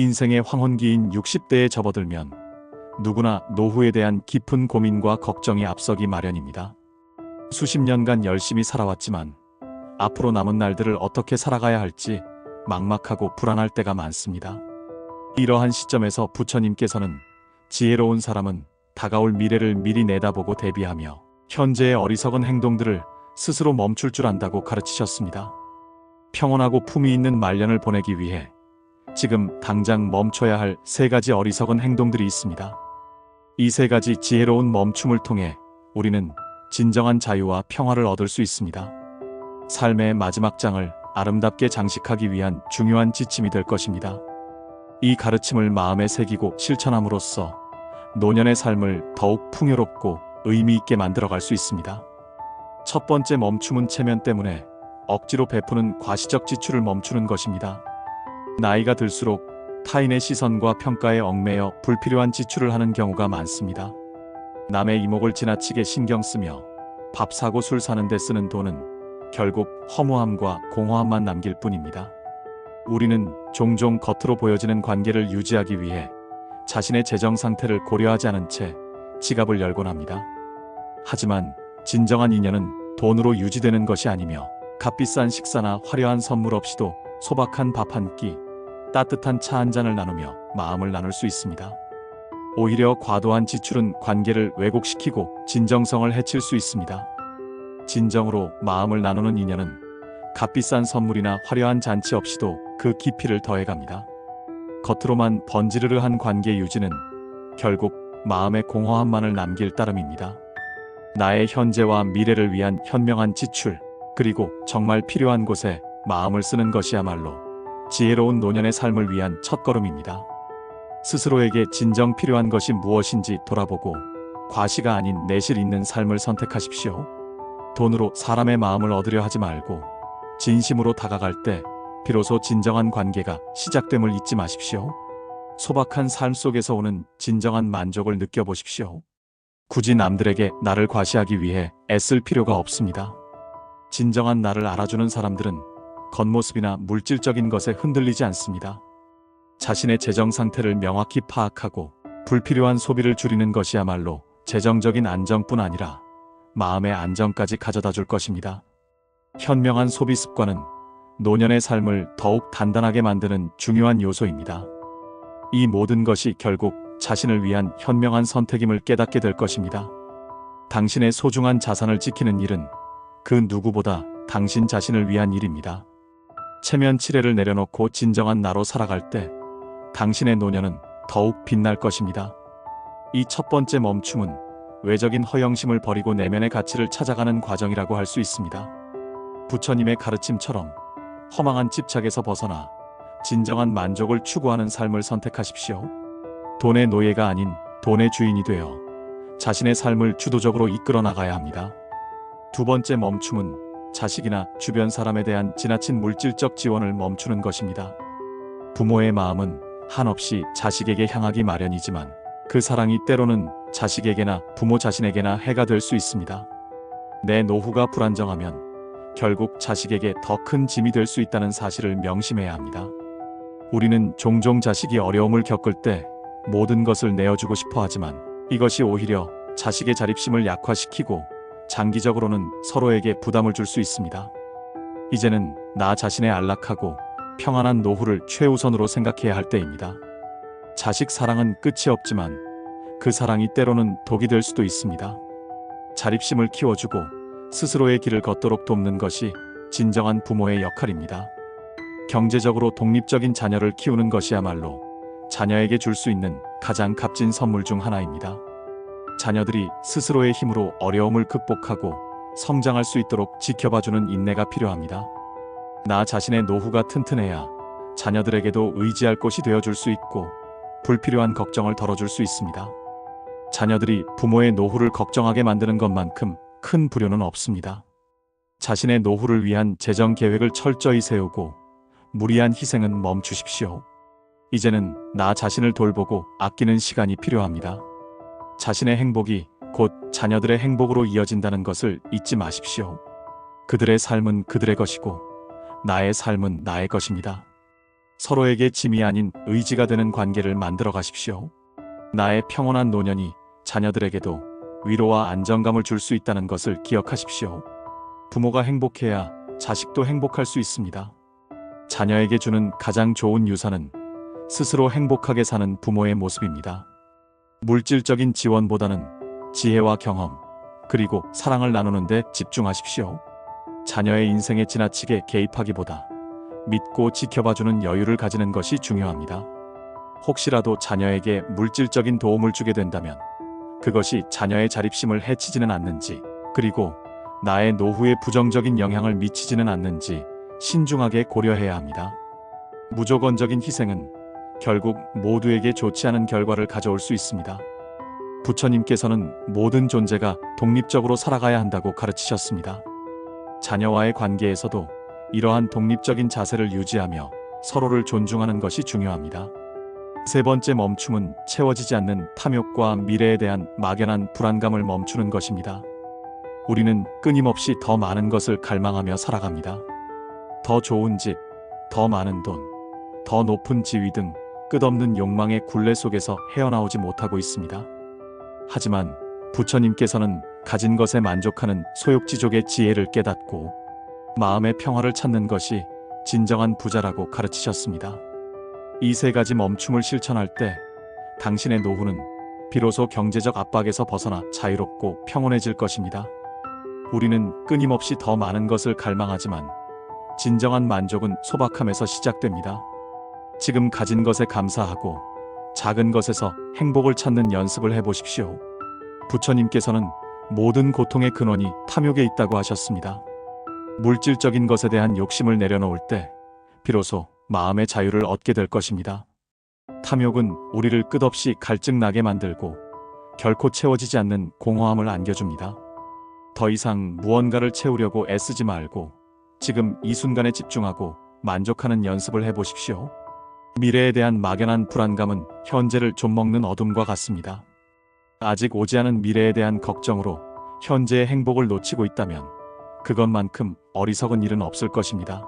인생의 황혼기인 60대에 접어들면 누구나 노후에 대한 깊은 고민과 걱정이 앞서기 마련입니다. 수십 년간 열심히 살아왔지만 앞으로 남은 날들을 어떻게 살아가야 할지 막막하고 불안할 때가 많습니다. 이러한 시점에서 부처님께서는 지혜로운 사람은 다가올 미래를 미리 내다보고 대비하며 현재의 어리석은 행동들을 스스로 멈출 줄 안다고 가르치셨습니다. 평온하고 품위 있는 말년을 보내기 위해 지금 당장 멈춰야 할 3가지 어리석은 행동들이 있습니다. 이 3가지 지혜로운 멈춤을 통해 우리는 진정한 자유와 평화를 얻을 수 있습니다. 삶의 마지막 장을 아름답게 장식하기 위한 중요한 지침이 될 것입니다. 이 가르침을 마음에 새기고 실천함으로써 노년의 삶을 더욱 풍요롭고 의미 있게 만들어갈 수 있습니다. 첫 번째 멈춤은 체면 때문에 억지로 베푸는 과시적 지출을 멈추는 것입니다. 나이가 들수록 타인의 시선과 평가에 얽매여 불필요한 지출을 하는 경우가 많습니다. 남의 이목을 지나치게 신경 쓰며 밥 사고 술 사는 데 쓰는 돈은 결국 허무함과 공허함만 남길 뿐입니다. 우리는 종종 겉으로 보여지는 관계를 유지하기 위해 자신의 재정 상태를 고려하지 않은 채 지갑을 열곤 합니다. 하지만 진정한 인연은 돈으로 유지되는 것이 아니며 값비싼 식사나 화려한 선물 없이도 소박한 밥 한 끼, 따뜻한 차 한 잔을 나누며 마음을 나눌 수 있습니다. 오히려 과도한 지출은 관계를 왜곡시키고 진정성을 해칠 수 있습니다. 진정으로 마음을 나누는 인연은 값비싼 선물이나 화려한 잔치 없이도 그 깊이를 더해갑니다. 겉으로만 번지르르한 관계 유지는 결국 마음의 공허함만을 남길 따름입니다. 나의 현재와 미래를 위한 현명한 지출, 그리고 정말 필요한 곳에 마음을 쓰는 것이야말로 지혜로운 노년의 삶을 위한 첫걸음입니다. 스스로에게 진정 필요한 것이 무엇인지 돌아보고 과시가 아닌 내실 있는 삶을 선택하십시오. 돈으로 사람의 마음을 얻으려 하지 말고 진심으로 다가갈 때 비로소 진정한 관계가 시작됨을 잊지 마십시오. 소박한 삶 속에서 오는 진정한 만족을 느껴보십시오. 굳이 남들에게 나를 과시하기 위해 애쓸 필요가 없습니다. 진정한 나를 알아주는 사람들은 겉모습이나 물질적인 것에 흔들리지 않습니다. 자신의 재정 상태를 명확히 파악하고 불필요한 소비를 줄이는 것이야말로 재정적인 안정뿐 아니라 마음의 안정까지 가져다 줄 것입니다. 현명한 소비 습관은 노년의 삶을 더욱 단단하게 만드는 중요한 요소입니다. 이 모든 것이 결국 자신을 위한 현명한 선택임을 깨닫게 될 것입니다. 당신의 소중한 자산을 지키는 일은 그 누구보다 당신 자신을 위한 일입니다. 체면 칠해를 내려놓고 진정한 나로 살아갈 때 당신의 노년은 더욱 빛날 것입니다. 이 첫 번째 멈춤은 외적인 허영심을 버리고 내면의 가치를 찾아가는 과정이라고 할 수 있습니다. 부처님의 가르침처럼 허망한 집착에서 벗어나 진정한 만족을 추구하는 삶을 선택하십시오. 돈의 노예가 아닌 돈의 주인이 되어 자신의 삶을 주도적으로 이끌어 나가야 합니다. 두 번째 멈춤은 자식이나 주변 사람에 대한 지나친 물질적 지원을 멈추는 것입니다. 부모의 마음은 한없이 자식에게 향하기 마련이지만 그 사랑이 때로는 자식에게나 부모 자신에게나 해가 될 수 있습니다. 내 노후가 불안정하면 결국 자식에게 더 큰 짐이 될 수 있다는 사실을 명심해야 합니다. 우리는 종종 자식이 어려움을 겪을 때 모든 것을 내어주고 싶어 하지만 이것이 오히려 자식의 자립심을 약화시키고 장기적으로는 서로에게 부담을 줄 수 있습니다. 이제는 나 자신의 안락하고 평안한 노후를 최우선으로 생각해야 할 때입니다. 자식 사랑은 끝이 없지만 그 사랑이 때로는 독이 될 수도 있습니다. 자립심을 키워주고 스스로의 길을 걷도록 돕는 것이 진정한 부모의 역할입니다. 경제적으로 독립적인 자녀를 키우는 것이야말로 자녀에게 줄 수 있는 가장 값진 선물 중 하나입니다. 자녀들이 스스로의 힘으로 어려움을 극복하고 성장할 수 있도록 지켜봐주는 인내가 필요합니다. 나 자신의 노후가 튼튼해야 자녀들에게도 의지할 곳이 되어줄 수 있고 불필요한 걱정을 덜어줄 수 있습니다. 자녀들이 부모의 노후를 걱정하게 만드는 것만큼 큰 불효는 없습니다. 자신의 노후를 위한 재정 계획을 철저히 세우고 무리한 희생은 멈추십시오. 이제는 나 자신을 돌보고 아끼는 시간이 필요합니다. 자신의 행복이 곧 자녀들의 행복으로 이어진다는 것을 잊지 마십시오. 그들의 삶은 그들의 것이고 나의 삶은 나의 것입니다. 서로에게 짐이 아닌 의지가 되는 관계를 만들어 가십시오. 나의 평온한 노년이 자녀들에게도 위로와 안정감을 줄 수 있다는 것을 기억하십시오. 부모가 행복해야 자식도 행복할 수 있습니다. 자녀에게 주는 가장 좋은 유산은 스스로 행복하게 사는 부모의 모습입니다. 물질적인 지원보다는 지혜와 경험, 그리고 사랑을 나누는 데 집중하십시오. 자녀의 인생에 지나치게 개입하기보다 믿고 지켜봐주는 여유를 가지는 것이 중요합니다. 혹시라도 자녀에게 물질적인 도움을 주게 된다면 그것이 자녀의 자립심을 해치지는 않는지, 그리고 나의 노후에 부정적인 영향을 미치지는 않는지 신중하게 고려해야 합니다. 무조건적인 희생은 결국 모두에게 좋지 않은 결과를 가져올 수 있습니다. 부처님께서는 모든 존재가 독립적으로 살아가야 한다고 가르치셨습니다. 자녀와의 관계에서도 이러한 독립적인 자세를 유지하며 서로를 존중하는 것이 중요합니다. 세 번째 멈춤은 채워지지 않는 탐욕과 미래에 대한 막연한 불안감을 멈추는 것입니다. 우리는 끊임없이 더 많은 것을 갈망하며 살아갑니다. 더 좋은 집, 더 많은 돈, 더 높은 지위 등 끝없는 욕망의 굴레 속에서 헤어나오지 못하고 있습니다. 하지만 부처님께서는 가진 것에 만족하는 소욕지족의 지혜를 깨닫고 마음의 평화를 찾는 것이 진정한 부자라고 가르치셨습니다. 이 세 가지 멈춤을 실천할 때 당신의 노후는 비로소 경제적 압박에서 벗어나 자유롭고 평온해질 것입니다. 우리는 끊임없이 더 많은 것을 갈망하지만 진정한 만족은 소박함에서 시작됩니다. 지금 가진 것에 감사하고 작은 것에서 행복을 찾는 연습을 해보십시오. 부처님께서는 모든 고통의 근원이 탐욕에 있다고 하셨습니다. 물질적인 것에 대한 욕심을 내려놓을 때 비로소 마음의 자유를 얻게 될 것입니다. 탐욕은 우리를 끝없이 갈증나게 만들고 결코 채워지지 않는 공허함을 안겨줍니다. 더 이상 무언가를 채우려고 애쓰지 말고 지금 이 순간에 집중하고 만족하는 연습을 해보십시오. 미래에 대한 막연한 불안감은 현재를 좀먹는 어둠과 같습니다. 아직 오지 않은 미래에 대한 걱정으로 현재의 행복을 놓치고 있다면 그것만큼 어리석은 일은 없을 것입니다.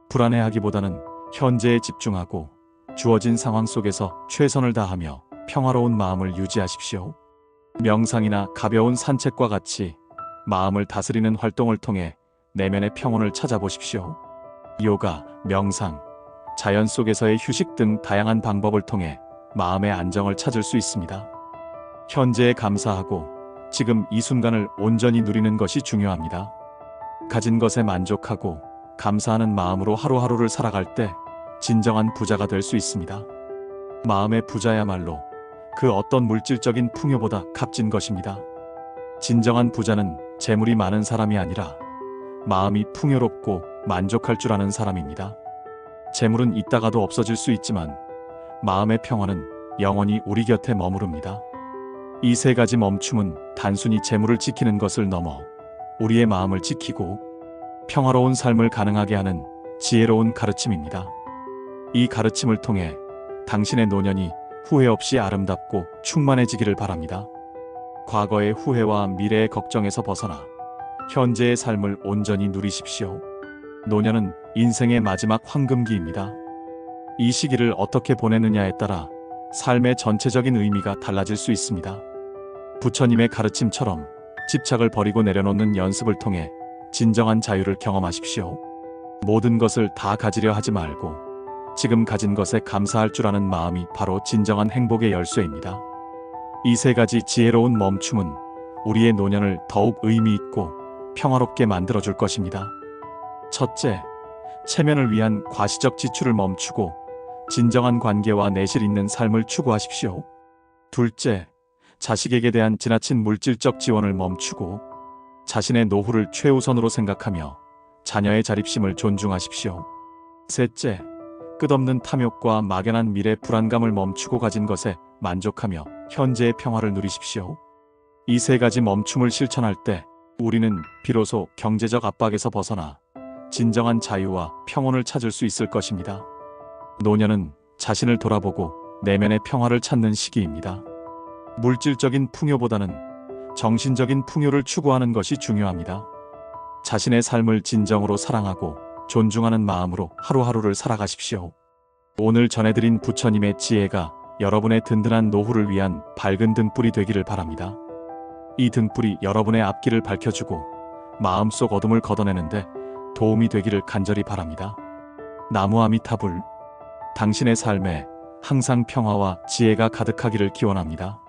불안해하기보다는 현재에 집중하고 주어진 상황 속에서 최선을 다하며 평화로운 마음을 유지하십시오. 명상이나 가벼운 산책과 같이 마음을 다스리는 활동을 통해 내면의 평온을 찾아보십시오. 요가, 명상, 자연 속에서의 휴식 등 다양한 방법을 통해 마음의 안정을 찾을 수 있습니다. 현재에 감사하고 지금 이 순간을 온전히 누리는 것이 중요합니다. 가진 것에 만족하고 감사하는 마음으로 하루하루를 살아갈 때 진정한 부자가 될 수 있습니다. 마음의 부자야말로 그 어떤 물질적인 풍요보다 값진 것입니다. 진정한 부자는 재물이 많은 사람이 아니라 마음이 풍요롭고 만족할 줄 아는 사람입니다. 재물은 있다가도 없어질 수 있지만 마음의 평화는 영원히 우리 곁에 머무릅니다. 이 세 가지 멈춤은 단순히 재물을 지키는 것을 넘어 우리의 마음을 지키고 평화로운 삶을 가능하게 하는 지혜로운 가르침입니다. 이 가르침을 통해 당신의 노년이 후회 없이 아름답고 충만해지기를 바랍니다. 과거의 후회와 미래의 걱정에서 벗어나 현재의 삶을 온전히 누리십시오. 노년은 인생의 마지막 황금기입니다. 이 시기를 어떻게 보내느냐에 따라 삶의 전체적인 의미가 달라질 수 있습니다. 부처님의 가르침처럼 집착을 버리고 내려놓는 연습을 통해 진정한 자유를 경험하십시오. 모든 것을 다 가지려 하지 말고 지금 가진 것에 감사할 줄 아는 마음이 바로 진정한 행복의 열쇠입니다. 이 세 가지 지혜로운 멈춤은 우리의 노년을 더욱 의미 있고 평화롭게 만들어줄 것입니다. 첫째, 체면을 위한 과시적 지출을 멈추고 진정한 관계와 내실 있는 삶을 추구하십시오. 둘째, 자식에게 대한 지나친 물질적 지원을 멈추고 자신의 노후를 최우선으로 생각하며 자녀의 자립심을 존중하십시오. 셋째, 끝없는 탐욕과 막연한 미래 불안감을 멈추고 가진 것에 만족하며 현재의 평화를 누리십시오. 이 세 가지 멈춤을 실천할 때 우리는 비로소 경제적 압박에서 벗어나 진정한 자유와 평온을 찾을 수 있을 것입니다. 노년은 자신을 돌아보고 내면의 평화를 찾는 시기입니다. 물질적인 풍요보다는 정신적인 풍요를 추구하는 것이 중요합니다. 자신의 삶을 진정으로 사랑하고 존중하는 마음으로 하루하루를 살아가십시오. 오늘 전해드린 부처님의 지혜가 여러분의 든든한 노후를 위한 밝은 등불이 되기를 바랍니다. 이 등불이 여러분의 앞길을 밝혀주고 마음속 어둠을 걷어내는데 도움이 되기를 간절히 바랍니다. 나무 아미타불. 당신의 삶에 항상 평화와 지혜가 가득하기를 기원합니다.